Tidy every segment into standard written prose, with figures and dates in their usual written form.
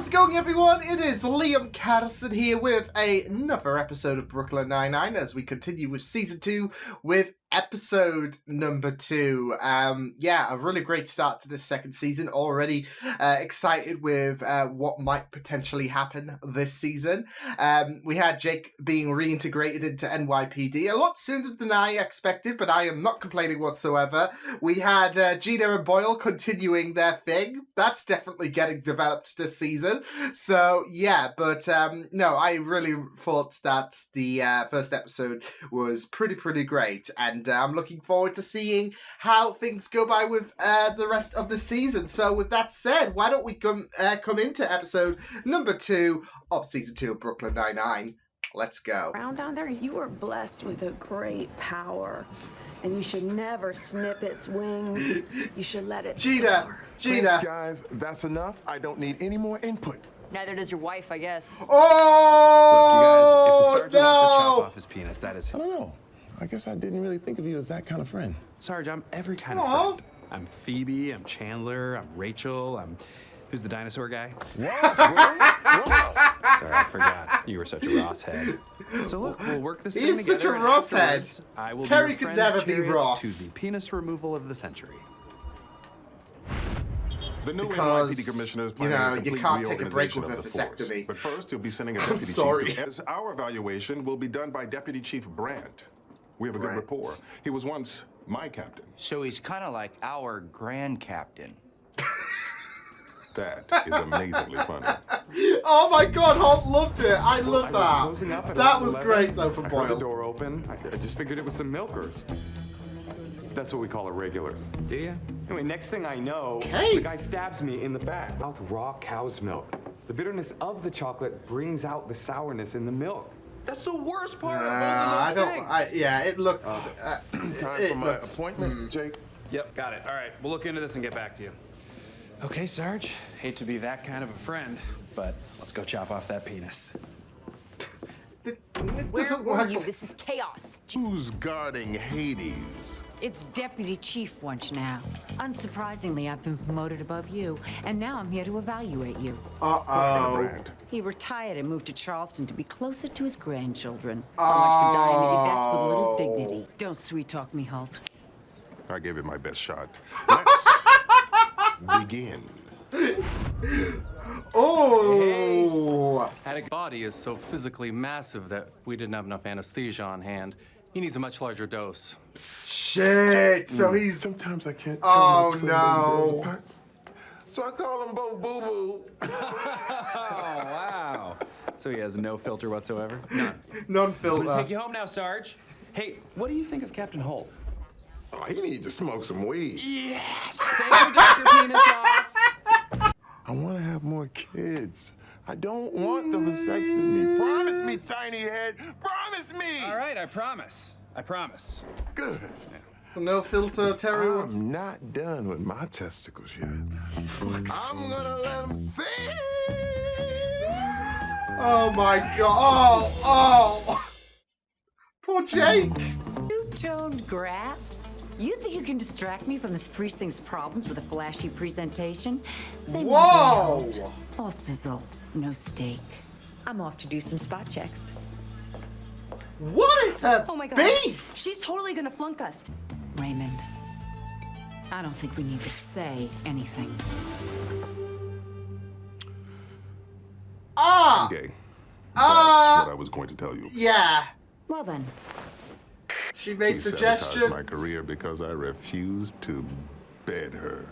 it going, everyone? It is Liam Caddison here with another episode of Brooklyn Nine-Nine as we continue with Season 2 with episode number 2. Yeah, a really great start to this second season. Already excited with what might potentially happen this season. We had Jake being reintegrated into NYPD a lot sooner than I expected, but I am not complaining whatsoever. We had Gina and Boyle continuing their thing. That's definitely getting developed this season. So, yeah, but no, I really thought that the first episode was pretty great, and I'm looking forward to seeing how things go by with the rest of the season. So with that said, why don't we come into episode number 2 of Season 2 of Brooklyn Nine-Nine. Let's go. Around down there, you are blessed with a great power, and you should never snip its wings. You should let it soar. Gina. Thanks, guys, that's enough. I don't need any more input. Neither does your wife, I guess. Oh, look, you guys, if the sergeant wants to chop off his penis, that is... I don't know. I guess I didn't really think of you as that kind of friend. Sarge, I'm every kind of friend. I'm Phoebe, I'm Chandler, I'm Rachel, I'm... Who's the dinosaur guy? Ross, Ross. Sorry, I forgot. You were such a Ross head. So look, we'll work this thing together. He's such a Ross head. I will Terry be your could never be chariot Ross. to the penis removal of the century. The new Because, NYPD commissioners you know, you can't take a break reorganization with a of the force. vasectomy. But first, you'll be sending a I'm deputy sorry. chief. As our evaluation will be done by Deputy Chief Brandt. We have a good rapport. He was once my captain. So he's kind of like our grand captain. That is amazingly funny. Oh my god, Holt loved it. I love that. That was great though for I heard the Boyle. door open. I just figured it was some milkers. That's what we call irregulars. Do you? Anyway, next thing I know, Okay. the guy stabs me in the back. Out raw cow's milk. The bitterness of the chocolate brings out the sourness in the milk. That's the worst part of I both of don't. those things. Yeah, it looks. Time it for my looks. appointment, Jake. Yep, got it. All right, we'll look into this and get back to you. Okay, Sarge. Hate to be that kind of a friend, but let's go chop off that penis. It Where doesn't were work. you? This is chaos. Who's guarding Hades? It's Deputy Chief Wunsch now. Unsurprisingly, I've been promoted above you, and now I'm here to evaluate you. Uh-oh. Brandt. He retired and moved to Charleston to be closer to his grandchildren. So much for dying at your best with a little dignity. Don't sweet-talk me, Holt. I gave it my best shot. Let's begin. Oh. Attic's body is so physically massive that we didn't have enough anesthesia on hand. He needs a much larger dose. Shit. So he's. Sometimes I can't tell Oh, my twin no. girls apart. So I call them both boo-boo. Oh, wow. So he has no filter whatsoever? None. I'm Non-filter. gonna take you home now, Sarge. Hey, what do you think of Captain Holt? Oh, he needs to smoke some weed. Yes! Thank you, Dr. Penis off. I want to have more kids. I don't want the vasectomy. Promise me, tiny head. Promise me. All right, I promise. I promise. Good. No filter, Terry wants. I'm not done with my testicles yet. I'm gonna let them see. Oh my god. Oh. Poor Jake. Two-toned graphs? You think you can distract me from this precinct's problems with a flashy presentation? Say no, Whoa. Holt. All sizzle, no steak. I'm off to do some spot checks. What is her Oh my god. beef? She's totally gonna flunk us. Raymond, I don't think we need to say anything. Ah. Okay. That's what I was going to tell you. Yeah. Well then, She made He sabotaged suggestions. my career because I refused to bed her.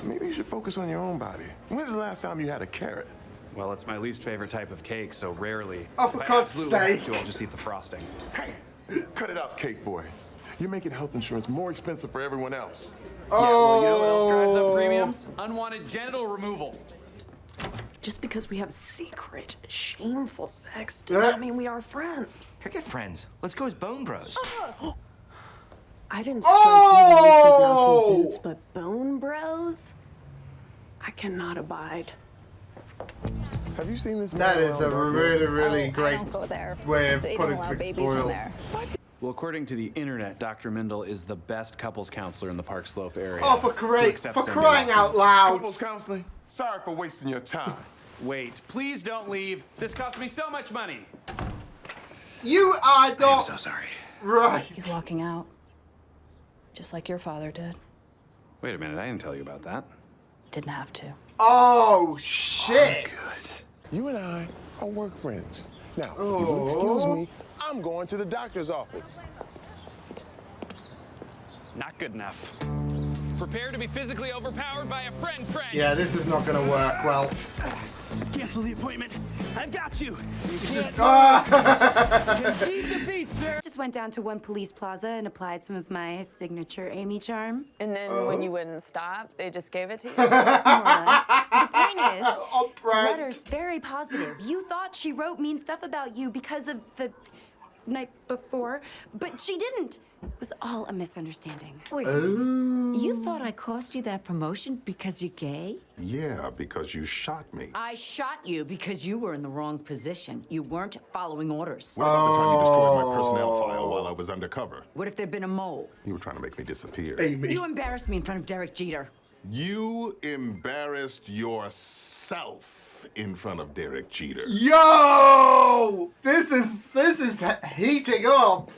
Maybe you should focus on your own body. When's the last time you had a carrot? Well, it's my least favorite type of cake, so rarely. Oh, for If I God's absolutely have sake. to, I'll just eat the frosting. Hey, cut it out, cake boy. You're making health insurance more expensive for everyone else. Yeah, well, you know what else drives Oh. up premiums? Unwanted genital removal. Just because we have secret, shameful sex does not mean we are friends. Forget friends. Let's go as bone bros. I didn't strike you with Oh. knocking boots, but bone bros? I cannot abide. Have you seen this man That is a around Buffalo? really, really great I don't go there. way of They putting don't allow things babies in spoiled. there. Well, according to the internet, Dr. Mindel is the best couples counselor in the Park Slope area. Oh, for crying out loud. Couples counseling? Sorry for wasting your time. Wait, please don't leave. This cost me so much money. You are I'm not so sorry. right. He's walking out. Just like your father did. Wait a minute, I didn't tell you about that. Didn't have to. Oh, shit. You and I are work friends. Now, if you'll excuse Oh. me, I'm going to the doctor's office. Not good enough. Prepare to be physically overpowered by a friend. Yeah, this is not gonna work well. Cancel the appointment. I've got you. It's just Just went down to one police plaza and applied some of my signature Amy charm. And then when you wouldn't stop, they just gave it to you. More or less. The point is, Oh, the Brent. letter's very positive. You thought she wrote mean stuff about you because of the night before, but she didn't. It was all a misunderstanding. Wait, you thought I cost you that promotion because you're gay? Yeah, because you shot me. I shot you because you were in the wrong position. You weren't following orders. What about the time you destroyed my personnel file while I was undercover? What if there'd been a mole? You were trying to make me disappear. Amy. You embarrassed me in front of Derek Jeter. You embarrassed yourself in front of Derek Jeter. Yo! This is heating up.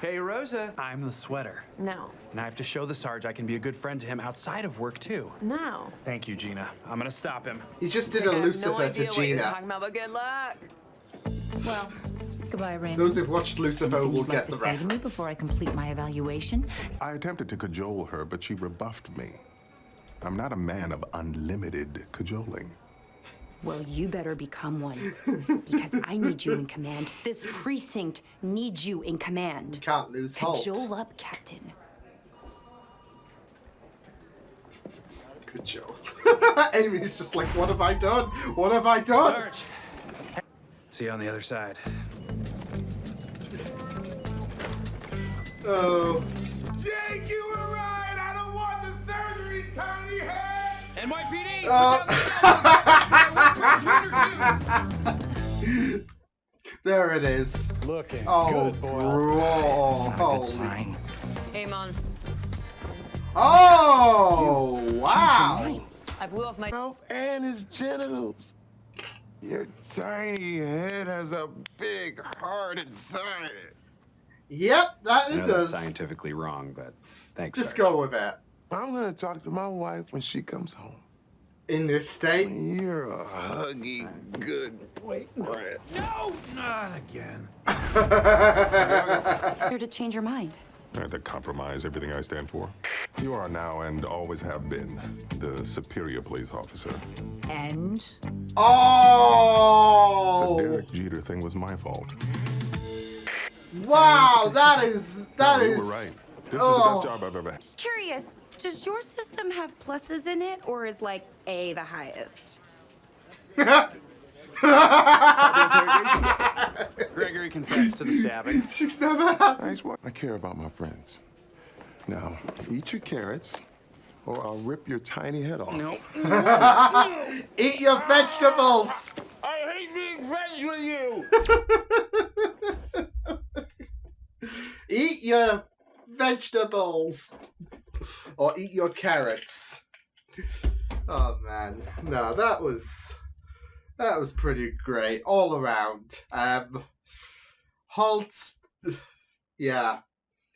Hey, Rosa. I'm the sweater. No. And I have to show the Sarge I can be a good friend to him outside of work, too. No. Thank you, Gina. I'm gonna stop him. He just did I a have no Lucifer idea to what you're Gina. talking about, but good luck. Well, goodbye, Raymond. Those who've watched Lucifer Anything will you'd like get to the say to me reference. before I complete my evaluation? I attempted to cajole her, but she rebuffed me. I'm not a man of unlimited cajoling. Well, you better become one. Because I need you in command. This precinct needs you in command. Can't lose Holt. Cajole up, Captain. Cajole. Amy's just like, what have I done? What have I done? Sarge! See you on the other side. Oh. Jake, you were right! I don't want the surgery, tiny head! NYPD! There it is. Looking Oh, good, boy. bro. Good sign. Amon, Oh, wow. I blew off my. Mouth and his genitals. Your tiny head has a big heart inside it. Yep, that I it know that's does. scientifically wrong, but thanks, Just Sarge. go with it. I'm gonna talk to my wife when she comes home. In this state. You're a huggy, good boy. No, not again. Here to change your mind. I had to compromise everything I stand for. You are now and always have been the superior police officer. And The Oh! Derek Jeter thing was my fault. Wow, that is. You were right. This is the Oh. best job I've ever had. Just curious, does your system have pluses in it, or is like A the highest? Gregory confessed to the stabbing. She's never had. Nice work. I care about my friends. Now, eat your carrots, or I'll rip your tiny head off. Nope. Eat your vegetables. I hate being friends with you! Eat your vegetables. Or eat your carrots. Oh man. No, that was pretty great all around. Holtz, yeah.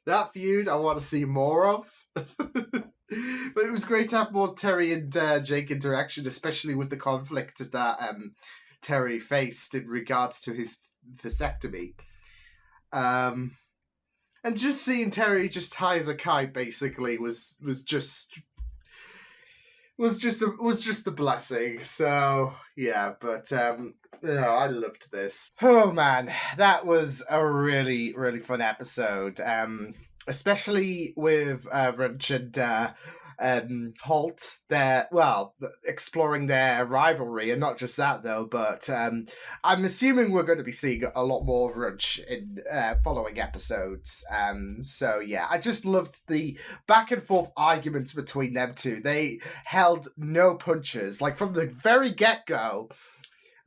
That feud I want to see more of. But it was great to have more Terry and Jake interaction, especially with the conflict that Terry faced in regards to his vasectomy. And just seeing Terry just high as a kite basically was just a blessing. So yeah, but I loved this. Oh man, that was a really, really fun episode. Especially with Runch and Holt, exploring their rivalry, and not just that though, but I'm assuming we're going to be seeing a lot more of Runch in following episodes. So yeah, I just loved the back and forth arguments between them two. They held no punches, like from the very get-go.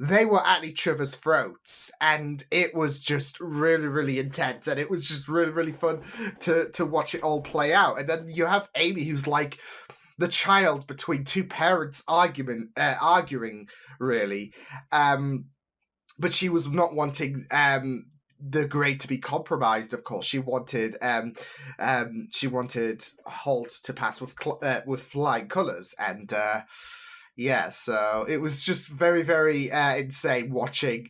they were at each other's throats, and it was just really, really intense, and it was just really, really fun to watch it all play out. And then you have Amy, who's like the child between two parents arguing, really. But she was not wanting the grade to be compromised. Of course, she wanted Holt to pass with flying colours, and yeah, so it was just very, very insane watching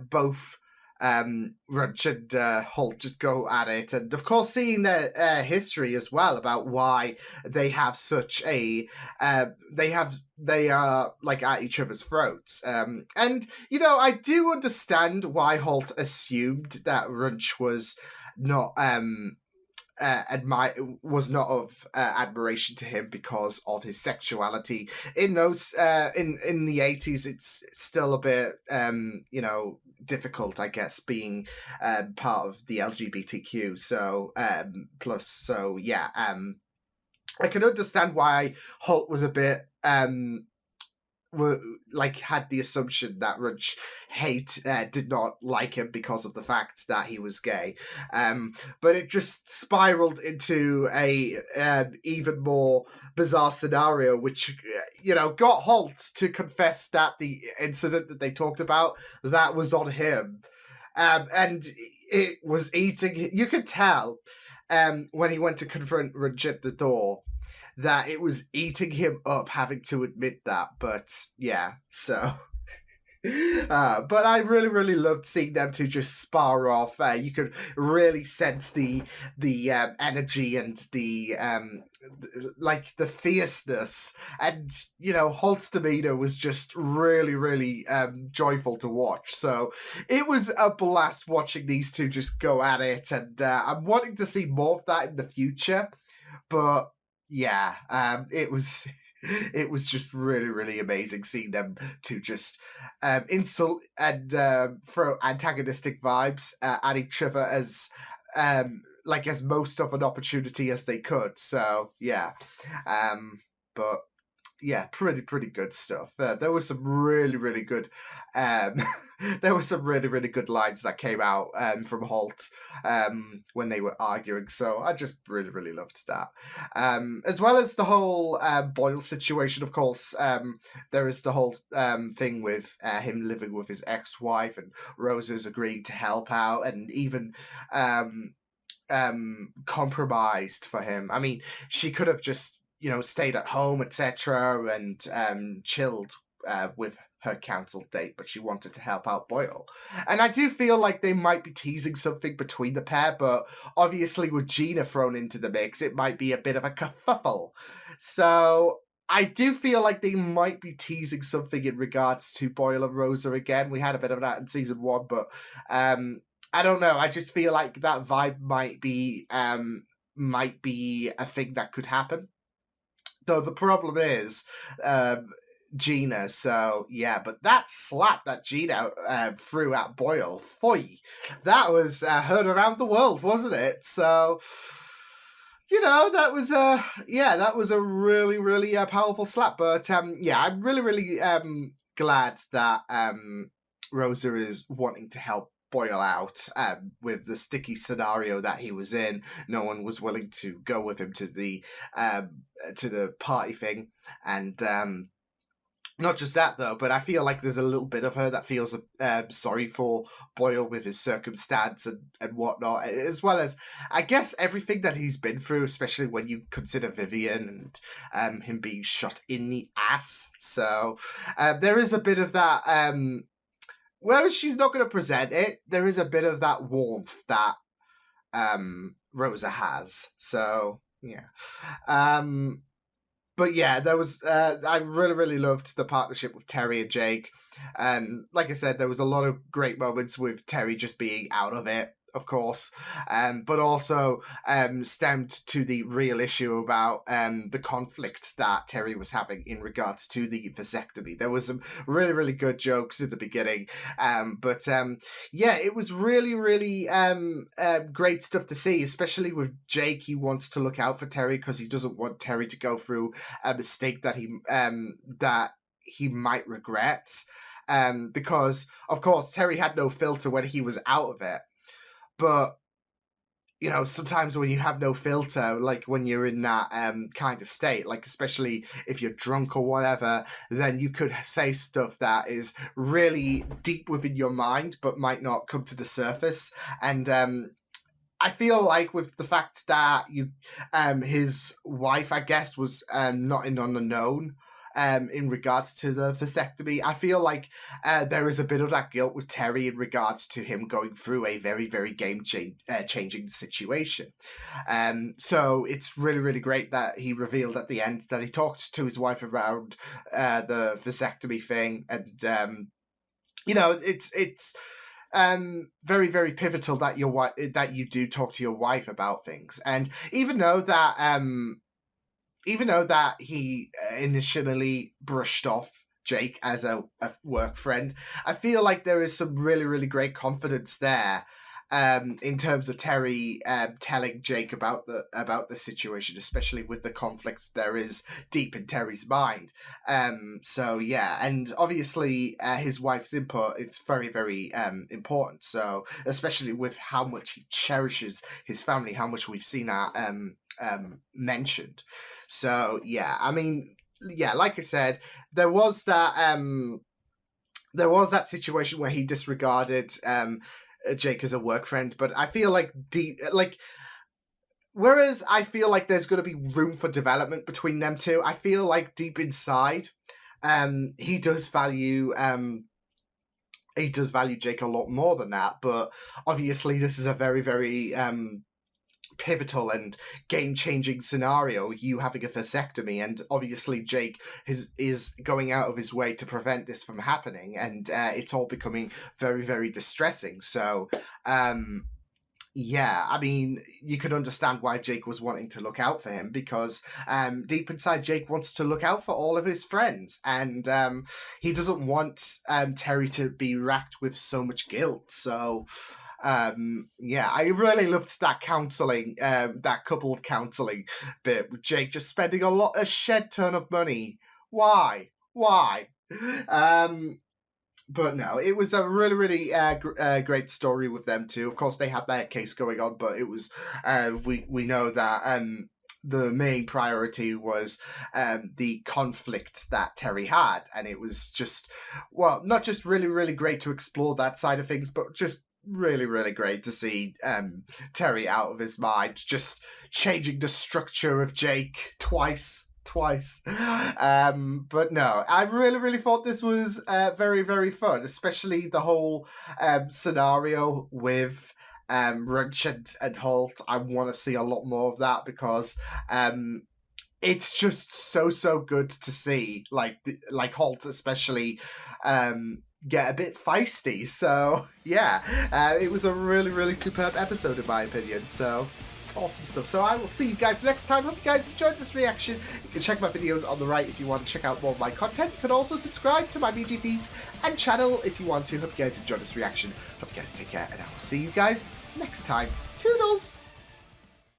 both Runch and Holt just go at it, and of course seeing their history as well about why they have such a they are like at each other's throats, and you know, I do understand why Holt assumed that Runch was not was not of admiration to him because of his sexuality. In those in the 80s, it's still a bit you know, difficult, I guess, being part of the LGBTQ. So plus, so yeah, I can understand why Holt was a bit had the assumption that Runch did not like him because of the fact that he was gay, but it just spiraled into a even more bizarre scenario, which you know, got Holt to confess that the incident that they talked about, that was on him, and it was eating. You could tell when he went to confront Runch at the door that it was eating him up having to admit that. But yeah, so but I really, really loved seeing them two just spar off. You could really sense the energy and the like the fierceness, and you know, Holt's demeanor was just really, really joyful to watch. So it was a blast watching these two just go at it, and I'm wanting to see more of that in the future. But yeah, it was just really, really amazing seeing them to just insult and throw antagonistic vibes at each other as as most of an opportunity as they could. So yeah, but yeah, pretty good stuff. There was some really, really good there were some really, really good lines that came out from Holt when they were arguing. So I just really, really loved that. As well as the whole Boyle situation, of course, there is the whole thing with him living with his ex-wife, and Rosa's agreeing to help out, and even compromised for him. I mean, she could have just, you know, stayed at home, etc., and chilled with her cancelled date, but she wanted to help out Boyle. And I do feel like they might be teasing something between the pair, but obviously with Gina thrown into the mix, it might be a bit of a kerfuffle. So I do feel like they might be teasing something in regards to Boyle and Rosa again. We had a bit of that in season 1, but I don't know. I just feel like that vibe might be a thing that could happen. Though the problem is Gina. So yeah, but that slap that Gina threw at Boyle, foy, that was heard around the world, wasn't it? So you know, that was a really, really powerful slap. But yeah, I'm really, really glad that Rosa is wanting to help Boyle out with the sticky scenario that he was in. No one was willing to go with him to the party thing, and not just that though, but I feel like there's a little bit of her that feels sorry for Boyle with his circumstance and whatnot, as well as I guess everything that he's been through, especially when you consider Vivian and him being shot in the ass. So there is a bit of that. Whereas she's not going to present it, there is a bit of that warmth that Rosa has. So yeah. But yeah, there was. I really, really loved the partnership with Terry and Jake. Like I said, there was a lot of great moments with Terry just being out of it, of course, but also stemmed to the real issue about the conflict that Terry was having in regards to the vasectomy. There was some really, really good jokes at the beginning, but yeah, it was really, really great stuff to see, especially with Jake. He wants to look out for Terry because he doesn't want Terry to go through a mistake that he might regret. because, of course, Terry had no filter when he was out of it. But, you know, sometimes when you have no filter, like when you're in that kind of state, like especially if you're drunk or whatever, then you could say stuff that is really deep within your mind, but might not come to the surface. And I feel like with the fact that his wife, I guess, was not on the known in regards to the vasectomy, I feel like there is a bit of that guilt with Terry in regards to him going through a very, very changing situation. So it's really, really great that he revealed at the end that he talked to his wife about the vasectomy thing, and you know, it's very, very pivotal that you do talk to your wife about things. And even though that he initially brushed off Jake as a work friend, I feel like there is some really, really great confidence there in terms of Terry telling Jake about the situation, especially with the conflicts there is deep in Terry's mind. So yeah, and obviously his wife's input, it's very, very important. So especially with how much he cherishes his family, how much we've seen that mentioned. So yeah, I mean, yeah, like I said, there was that situation where he disregarded Jake as a work friend, but I feel like whereas I feel like there's going to be room for development between them two, I feel like deep inside, he does value Jake a lot more than that. But obviously, this is a very, very pivotal and game-changing scenario, you having a vasectomy, and obviously Jake is going out of his way to prevent this from happening, and it's all becoming very, very distressing. So yeah, I mean, you could understand why Jake was wanting to look out for him, because deep inside Jake wants to look out for all of his friends, and he doesn't want Terry to be racked with so much guilt. So yeah, I really loved that counseling, that coupled counseling bit with Jake just spending a shed ton of money. Why? But no, it was a really, really great story with them too. Of course, they had their case going on, but it was we know that the main priority was the conflict that Terry had, and it was just, well, not just really, really great to explore that side of things, but just really, really great to see Terry out of his mind, just changing the structure of Jake twice. But no, I really, really thought this was very, very fun, especially the whole scenario with Wrench and Holt. I want to see a lot more of that, because it's just so good to see, like Holt especially get a bit feisty. So yeah, it was a really, really superb episode in my opinion. So awesome stuff. So I will see you guys next time. Hope you guys enjoyed this reaction. You can check my videos on the right if you want to check out more of my content. You can also subscribe to my BG feeds and channel if you want to. Hope you guys enjoyed this reaction. Hope you guys take care, and I will see you guys next time. Toodles!